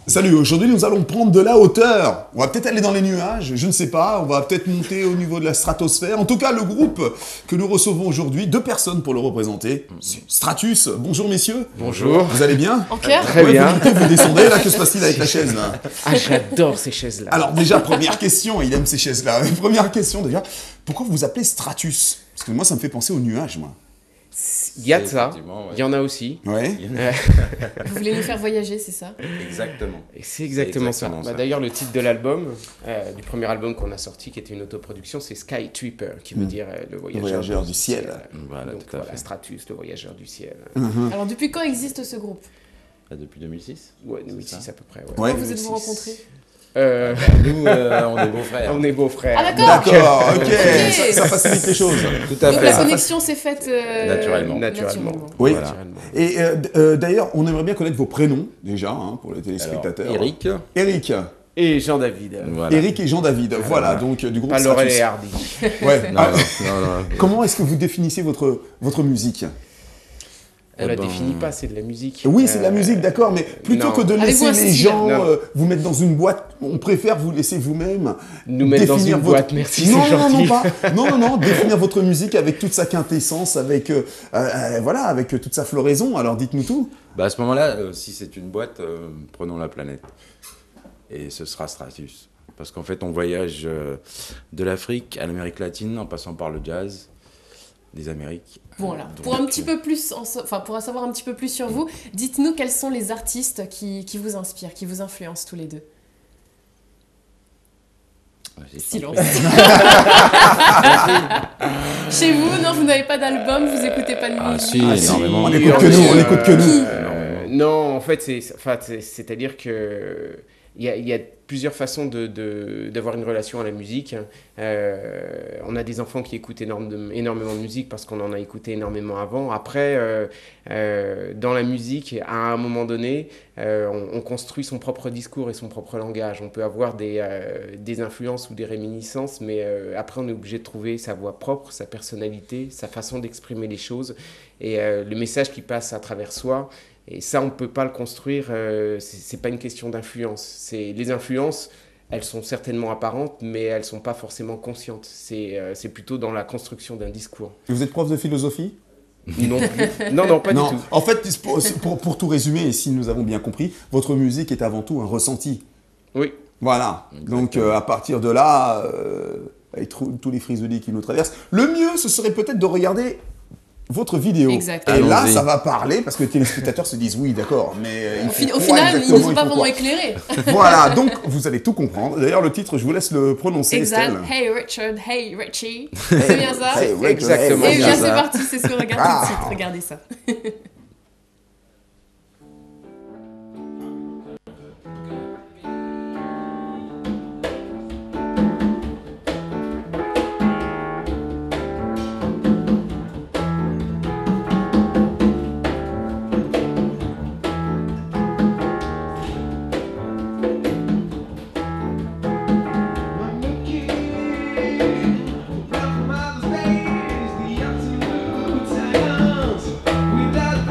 Salut, aujourd'hui nous allons prendre de la hauteur. On va peut-être aller dans les nuages, je ne sais pas, on va peut-être monter au niveau de la stratosphère. En tout cas, le groupe que nous recevons aujourd'hui, 2 personnes pour le représenter. Stratus, bonjour messieurs. Bonjour. Vous allez bien? En cœur? Très bien. Vous montez, vous descendez, là, que se passe-t-il avec la chaise là? Ah, j'adore ces chaises-là. Alors déjà, première question, il aime ces chaises-là. Première question déjà, pourquoi vous vous appelez Stratus? Parce que moi ça me fait penser aux nuages, moi. Il y a de ça, Effectivement, ouais. il y en a aussi. Ouais. Vous voulez nous faire voyager, c'est ça? Exactement. Et c'est exactement ça. exactement ça. D'ailleurs, le titre de l'album, du premier album qu'on a sorti, qui était une autoproduction, c'est Sky Tripper, qui veut dire le voyageur du ciel. Voilà, Donc tout à voilà, fait. Stratus, le voyageur du ciel. Alors, depuis quand existe ce groupe? Ah, depuis 2006. Ouais, C'est 2006 ça. à peu près. Ouais. Ouais. Comment vous êtes-vous rencontrés? Nous, on est beaux-frères. On est beaux-frères. Ah, d'accord. D'accord, ok, Ok. ça facilite les choses. Tout à Donc, fait. la connexion s'est faite Naturellement. Naturellement. Oui. Voilà. Naturellement. Et d'ailleurs, on aimerait bien connaître vos prénoms, déjà, hein, pour les Alors, téléspectateurs. Eric. Eric. Et Jean-David. Voilà. Eric et Jean-David, voilà, donc du groupe Pas Laurel et Stratus. Hardy. Ouais. Non, Ah, non. comment est-ce que vous définissez votre musique? On la ben, définit pas, c'est de la musique. Oui, c'est de la musique, d'accord, mais plutôt non. que de Avez-vous laisser un les style? gens Non. vous mettre dans une boîte, on préfère vous laisser vous-même Nous mettre dans définir une boîte, merci, non, c'est non, gentil. non, pas. Non, définir votre musique avec toute sa quintessence, avec voilà, avec toute sa floraison. Alors dites-nous tout. Bah, à ce moment-là, si c'est une boîte, prenons la planète. Et ce sera Stratus. Parce qu'en fait, on voyage de l'Afrique à l'Amérique latine en passant par le jazz des Amériques. Voilà. Donc, Pour un petit peu plus, pour en savoir un petit peu plus sur vous, dites-nous quels sont les artistes qui vous inspirent, qui vous influencent tous les deux. vas-y. Silence. Chez vous, non, vous n'avez pas d'album, vous écoutez pas de musique. Ah si, Ah, si, énormément. on écoute que nous, on écoute que nous. Non, en fait, c'est-à-dire que il y a plusieurs façons d'avoir une relation à la musique. On a des enfants qui écoutent énormément de musique parce qu'on en a écouté énormément avant. Après, dans la musique, à un moment donné, on construit son propre discours et son propre langage. On peut avoir des influences ou des réminiscences, mais après, on est obligé de trouver sa voix propre, sa personnalité, sa façon d'exprimer les choses et le message qui passe à travers soi. Et ça, on ne peut pas le construire, c'est pas une question d'influence. Les influences, elles sont certainement apparentes, mais elles ne sont pas forcément conscientes. C'est plutôt dans la construction d'un discours. Vous êtes prof de philosophie? Non plus. Non, pas du tout. En fait, pour tout résumer, et si nous avons bien compris, votre musique est avant tout un ressenti. Oui. Voilà. Exactement. Donc à partir de là, avec tous les frisoliers qui nous traversent, le mieux, ce serait peut-être de regarder votre vidéo. Exactement. Et là, Allons-y. ça va parler, parce que les téléspectateurs se disent, oui, d'accord, mais il faut Au quoi final, ils exactement, ne sont il pas faut vraiment quoi éclairés. Voilà, donc vous allez tout comprendre. D'ailleurs, le titre, je vous laisse le prononcer, Exact. Estelle. Hey Richard, hey Richie. C'est bien ça? Hey, Richard, Exactement. hey, Et bien bien ça. c'est parti, c'est ce que regarde tout de suite, regardez ça. Without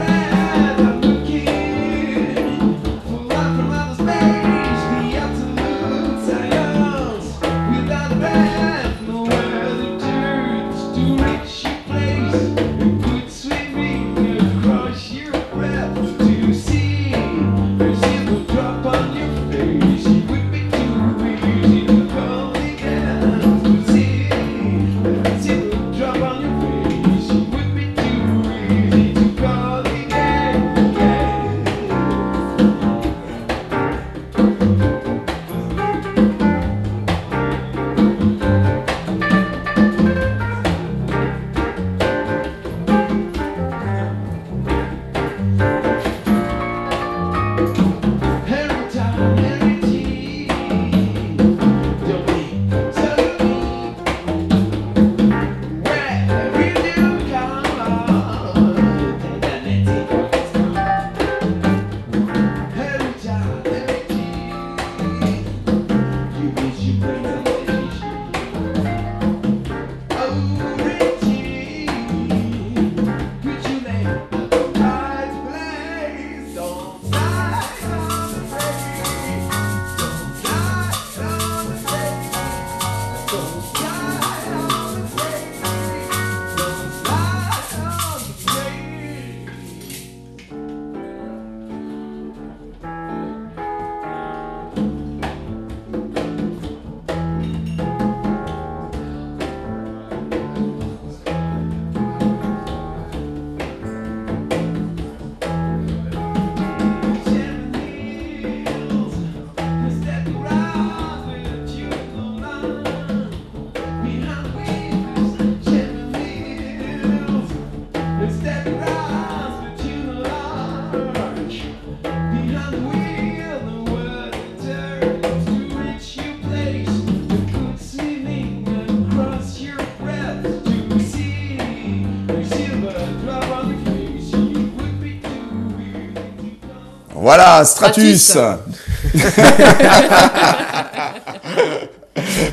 Voilà, Stratus.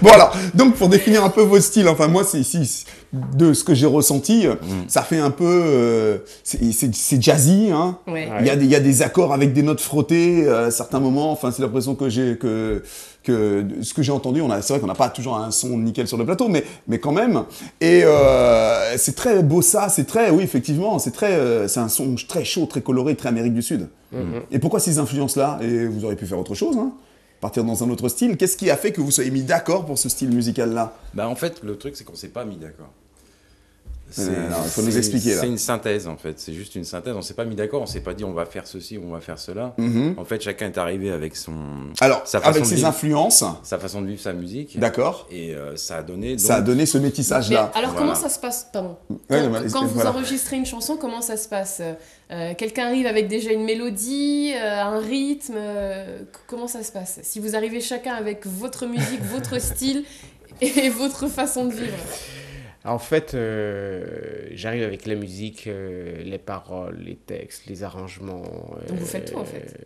Bon alors, donc pour définir un peu vos styles, enfin moi c'est ici, de ce que j'ai ressenti, ça fait un peu, c'est jazzy, hein. Ouais. Il y a des accords avec des notes frottées à certains moments, enfin c'est l'impression que j'ai, que ce que j'ai entendu, c'est vrai qu'on n'a pas toujours un son nickel sur le plateau, mais quand même, et c'est très bossa, oui effectivement, c'est un son très chaud, très coloré, très Amérique du Sud. Et pourquoi ces influences-là? Et vous auriez pu faire autre chose, hein, partir dans un autre style. Qu'est-ce qui a fait que vous soyez mis d'accord pour ce style musical-là? Bah en fait, le truc, c'est qu'on s'est pas mis d'accord. Il faut nous expliquer, là. C'est une synthèse, en fait. C'est juste une synthèse. On s'est pas mis d'accord. On s'est pas dit on va faire ceci ou on va faire cela. En fait, chacun est arrivé avec Alors, sa façon avec de ses vivre, influences, sa façon de vivre sa musique. d'accord, Et ça a donné. ça a donc, donné ce Mais métissage-là. alors, Voilà. comment ça se passe? Pardon. Ouais, Quand vous voilà. enregistrez une chanson, comment ça se passe? Quelqu'un arrive avec déjà une mélodie, un rythme, comment ça se passe? Si vous arrivez chacun avec votre musique, votre style et votre façon de vivre. En fait, j'arrive avec la musique, les paroles, les textes, les arrangements. Donc vous faites tout, en fait.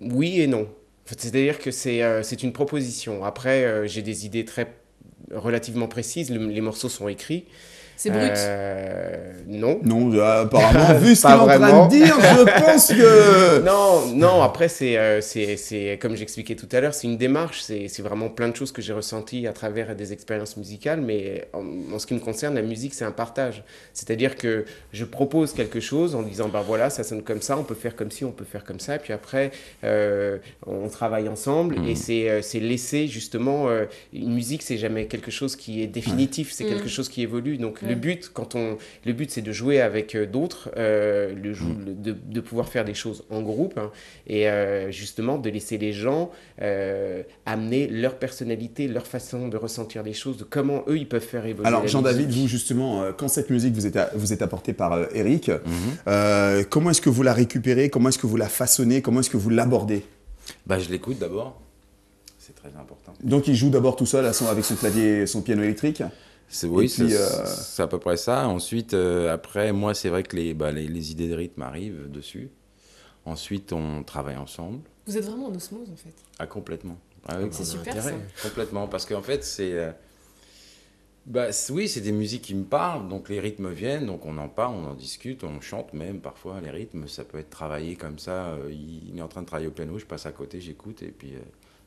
Oui et non. En fait, c'est-à-dire que c'est une proposition. Après, j'ai des idées relativement précises. Les morceaux sont écrits. C'est brut. Non. Non, apparemment, vu ce qu'il Pas est en train vraiment. de dire, je pense que... Non, après, c'est comme j'expliquais tout à l'heure, c'est une démarche, c'est vraiment plein de choses que j'ai ressenties à travers des expériences musicales, mais en ce qui me concerne, la musique, c'est un partage. C'est-à-dire que je propose quelque chose en disant, ben voilà, ça sonne comme ça, on peut faire comme ci, on peut faire comme ça, et puis après, on travaille ensemble, et c'est laisser, justement, une musique, c'est jamais quelque chose qui est définitif, c'est quelque chose qui évolue, donc le but, c'est de jouer avec d'autres, de pouvoir faire des choses en groupe, hein, et justement de laisser les gens amener leur personnalité, leur façon de ressentir les choses, de comment eux ils peuvent faire évoluer. Alors la Jean-David, musique. vous justement, quand cette musique vous est apportée par Eric, comment est-ce que vous la récupérez? Comment est-ce que vous la façonnez? Comment est-ce que vous l'abordez? Bah, je l'écoute d'abord. C'est très important. Donc il joue d'abord tout seul avec son clavier, son piano électrique. Oui, puis, c'est à peu près ça. Ensuite, après, moi, c'est vrai que les idées de rythme arrivent dessus. Ensuite, on travaille ensemble. Vous êtes vraiment en osmose, en fait. Ah, complètement. Ah, oui, C'est super, intérêt. ça. complètement. Parce qu'en fait, oui, c'est des musiques qui me parlent, donc les rythmes viennent, donc on en parle, on en discute, on chante même parfois les rythmes. Ça peut être travaillé comme ça. Il est en train de travailler au piano, je passe à côté, j'écoute, et puis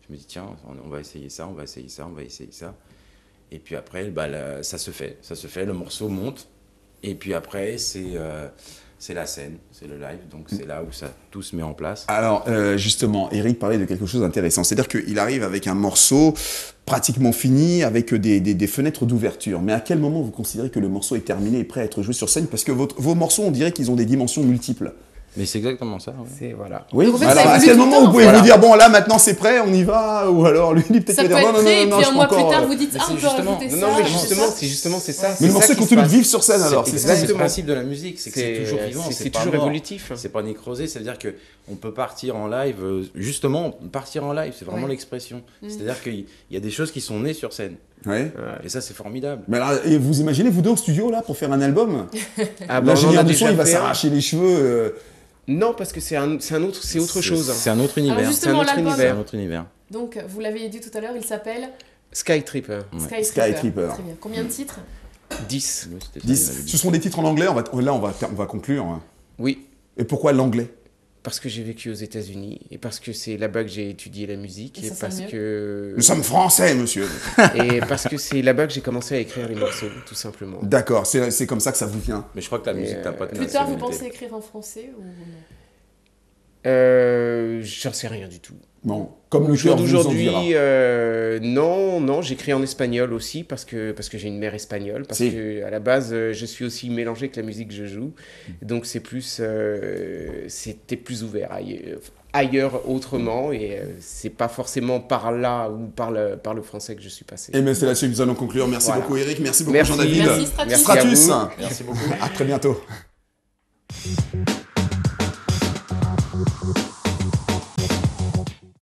je me dis, tiens, on va essayer ça, on va essayer ça, on va essayer ça. Et puis après, ça se fait, le morceau monte. Et puis après, c'est la scène, c'est le live. Donc c'est là où tout se met en place. Alors justement, Eric parlait de quelque chose d'intéressant. C'est-à-dire qu'il arrive avec un morceau pratiquement fini, avec des fenêtres d'ouverture. Mais à quel moment vous considérez que le morceau est terminé et prêt à être joué sur scène? Parce que vos morceaux, on dirait qu'ils ont des dimensions multiples. Mais c'est exactement ça. Ouais. C'est voilà. Oui. Donc, en fait, Alors ça à évolue quel tout le moment temps, vous pouvez voilà. vous dire, bon là maintenant c'est prêt, on y va? Ou alors lui, peut-être Ça qu'il peut va dire, être non, prêt, et non, puis je un peux mois plus encore, tard, vous dites, mais ah, c'est on peut justement- rajouter ça. Non, mais on justement, ça. c'est justement c'est ça. Mais c'est le morceau ça qui se continue de passe. vivre sur scène alors. C'est C'est le ça. principe de la musique, c'est que c'est toujours vivant, c'est pas toujours mort. évolutif. C'est pas nécrosé, c'est-à-dire qu'on peut partir en live, justement, partir en live, c'est vraiment Ouais. l'expression. C'est-à-dire qu'il y a des choses qui sont nées sur scène. Ouais. Et ça, c'est formidable. Mais alors, et vous imaginez vous deux au studio là pour faire un album? Ah, bah, on en L'ingénieur a du son, déjà il va fait un. s'arracher les cheveux. Non, parce que c'est autre chose. C'est un autre univers. Alors justement, C'est un autre l'album, C'est un autre univers. donc vous l'avez dit tout à l'heure, il s'appelle Skytrip, Sky Sky Tripper. Tripper. Très bien. Combien de titres? 10. Oui, c'était ça, 10. il avait dit. Ce sont des titres en anglais, on va conclure. Hein. Oui, Et pourquoi l'anglais? parce que j'ai vécu aux États-Unis et parce que c'est là-bas que j'ai étudié la musique Et et ça sonne parce mieux. que Nous sommes français, monsieur. et parce que c'est là-bas que j'ai commencé à écrire les morceaux, tout simplement. D'accord, c'est comme ça que ça vous vient. Mais je crois que la musique n'a pas de Plus tard, vous nationalité. pensez écrire en français ou non? J'en sais rien du tout. Bon, comme le Au jour cœur vous en d'aujourd'hui, dira. non, j'écris en espagnol aussi parce que j'ai une mère espagnole, parce Si. que à la base, je suis aussi mélangé avec la musique que je joue, donc c'était plus ouvert ailleurs autrement, et c'est pas forcément par là ou par le français que je suis passé. Et bien c'est là-dessus que nous allons conclure. Merci Voilà. beaucoup Eric, merci beaucoup Merci. Jean-David. Merci, Stratus. Merci à Stratus. vous. Merci beaucoup. À très bientôt.